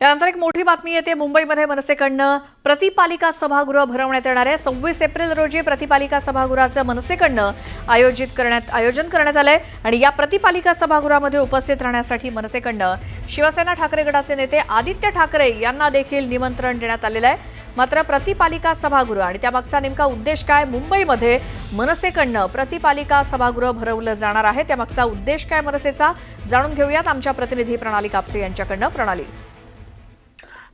त्यानंतर एक मोठी बातमी येते। मुंबईमध्ये मनसेकडनं प्रतिपालिका सभागृह भरवण्यात येणार आहे। 26 एप्रिल रोजी प्रतिपालिका सभागृहाचं मनसेकडनं आयोजन करण्यात आलंय आणि या प्रतिपालिका सभागृहामध्ये उपस्थित राहण्यासाठी मनसेकडनं शिवसेना ठाकरे गटाचे नेते आदित्य ठाकरे यांना देखील निमंत्रण देण्यात आलेलं आहे। मात्र प्रतिपालिका सभागृह आणि त्यामागचा नेमका उद्देश काय, मुंबईमध्ये मनसेकडनं प्रतिपालिका सभागृह भरवलं जाणार आहे, त्यामागचा उद्देश काय मनसेचा, जाणून घेऊयात आमच्या प्रतिनिधी प्रणाली कापसे यांच्याकडनं। प्रणाली,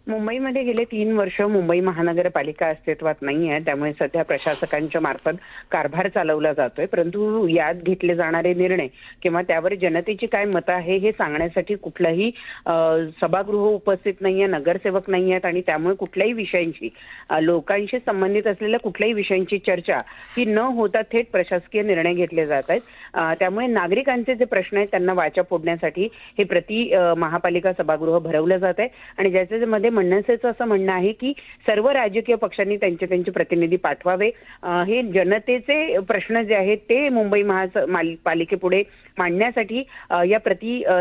मुंबईमध्ये गेले 3 वर्ष मुंबई महानगरपालिका अस्तित्वात नाही आहे, त्यामुळे सध्या प्रशासकांच्या मार्फत कारभार चालवला जातोय। परंतु यात घेतले जाणारे निर्णय किंवा त्यावर जनतेची काय मतं आहे हे सांगण्यासाठी कुठलाही सभागृह उपस्थित नाहीये, नगरसेवक नाही आहेत आणि त्यामुळे कुठल्याही विषयांची लोकांशी संबंधित असलेल्या कुठल्याही विषयांची चर्चा ही न होता थेट प्रशासकीय निर्णय घेतले जात आहेत। त्यामुळे नागरिकांचे जे प्रश्न आहेत त्यांना वाचा फोडण्यासाठी हे महापालिका सभागृह भरवलं जात आहे आणि ज्याच्यामध्ये मनसेचं असं म्हणणं आहे की सर्व राजकीय पक्षांनी त्यांचे प्रतिनिधी पाठवावे। हे जनतेचे प्रश्न जे आहेत ते मुंबई महापालिकेपुढे मांडण्यासाठी या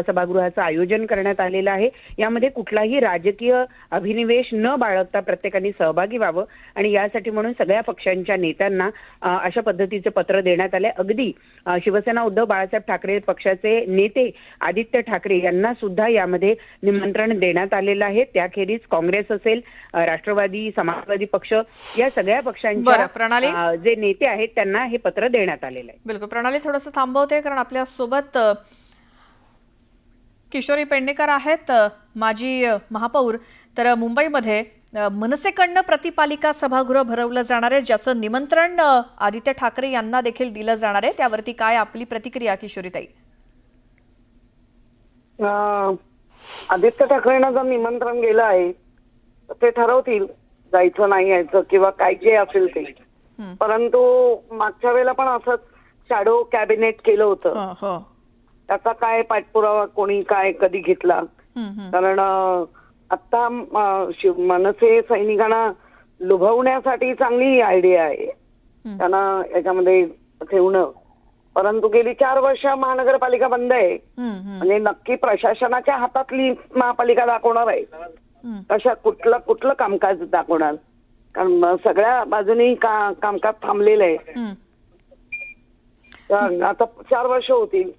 सभागृहाचं आयोजन करण्यात आलेलं आहे। यामध्ये कुठलाही राजकीय अभिनिवेश न बाळगता प्रत्येकाने सहभागी व्हावं आणि यासाठी म्हणून सगळ्या पक्षांच्या नेत्यांना अशा पद्धतीचे पत्र देण्यात आले। अगदी शिवसेना उद्धव बाळासाहेब ठाकरे पक्षाचे नेते आदित्य ठाकरे यांना सुद्धा यामध्ये निमंत्रण देण्यात आलेलं आहे। त्याखेरीज काँग्रेस असेल, राष्ट्रवादी, समाजवादी पक्ष या सगळ्या पक्षांच्या जे नेते आहेत त्यांना हे पत्र देण्यात आलेलं आहे। बिलकुल प्रणाली, थोडंसं थांबवते कारण आपल्या सोबत किशोरी पेडणेकर आहेत, माजी महापौर। तर मुंबईमध्ये मनसेकडनं प्रतिपालिका सभागृह भरवलं जाणार आहे, ज्याचं निमंत्रण आदित्य ठाकरे यांना देखील दिलं जाणार आहे, त्यावरती काय आपली प्रतिक्रिया किशोरीताई? आदित्य ठाकरेंना जर निमंत्रण गेलं आहे ते ठरवतील जायचं नाही यायचं किंवा काय जे असेल ते। परंतु मागच्या वेळेला पण असंच शॅडो कॅबिनेट केलं होतं, त्याचा काय पाठपुरावा कोणी काय कधी घेतला? कारण आता मनसे सैनिकांना लुभवण्यासाठी चांगली आयडिया आहे त्यांना याच्यामध्ये ठेवणं। परंतु गेली 4 वर्ष महानगरपालिका बंद आहे, म्हणजे नक्की प्रशासनाच्या हातातली महापालिका दाखवणार आहे कशा कुठलं कामकाज दाखवणार? कारण सगळ्या बाजूनी कामकाज थांबलेलं आहे। आता 4 वर्ष होतील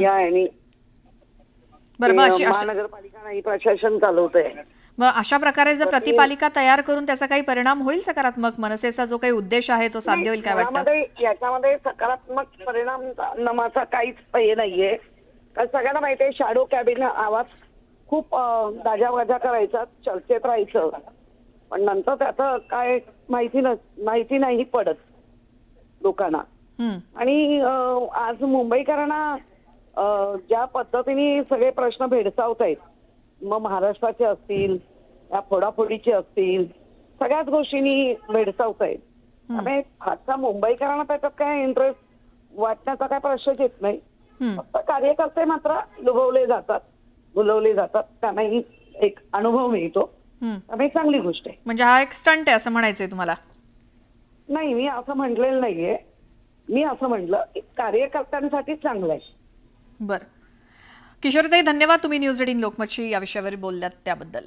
या आणि महानगरपालिका नाही प्रशासन चालवतंय। मग अशा प्रकारे जर प्रतिपालिका तयार करून त्याचा काही परिणाम होईल सकारात्मक? मनसेचा जो काही उद्देश आहे तो साध्य होईल काय वाटतं? याच्यामध्ये सकारात्मक परिणाम नामाचा काहीच हे नाहीये। सगळ्यांना माहिती आहे शॅडो कॅबिनेट आवाज खूप गाजावाजा करायचा, चर्चेत राहायचं, पण नंतर त्याचं काय माहिती नाही पडत लोकांना। आणि आज मुंबईकरांना ज्या पद्धतीने सगळे प्रश्न भेडसावत आहेत, मग महाराष्ट्राचे असतील या फोडाफोडीचे असतील, सगळ्याच गोष्टींनी भेडसावत आहेत। त्यामुळे आजचा मुंबईकरांना त्याच्यात काय इंटरेस्ट वाटण्याचा काय प्रश्नच येत नाही। फक्त कार्यकर्ते मात्र लुभवले जातात, बोलवले जातात, त्यांनाही एक अनुभव मिळतो, त्यामुळे चांगली गोष्ट आहे। म्हणजे हा एक स्टंट आहे असं म्हणायचंय तुम्हाला? नाही, मी असं म्हटलेलं नाहीये, मी असं म्हटलं की कार्यकर्त्यांसाठी चांगलं आहे। बरं किशोरीताई, धन्यवाद, तुम्ही न्यूज 18 लोकमतशी या विषयावर बोललात त्याबद्दल।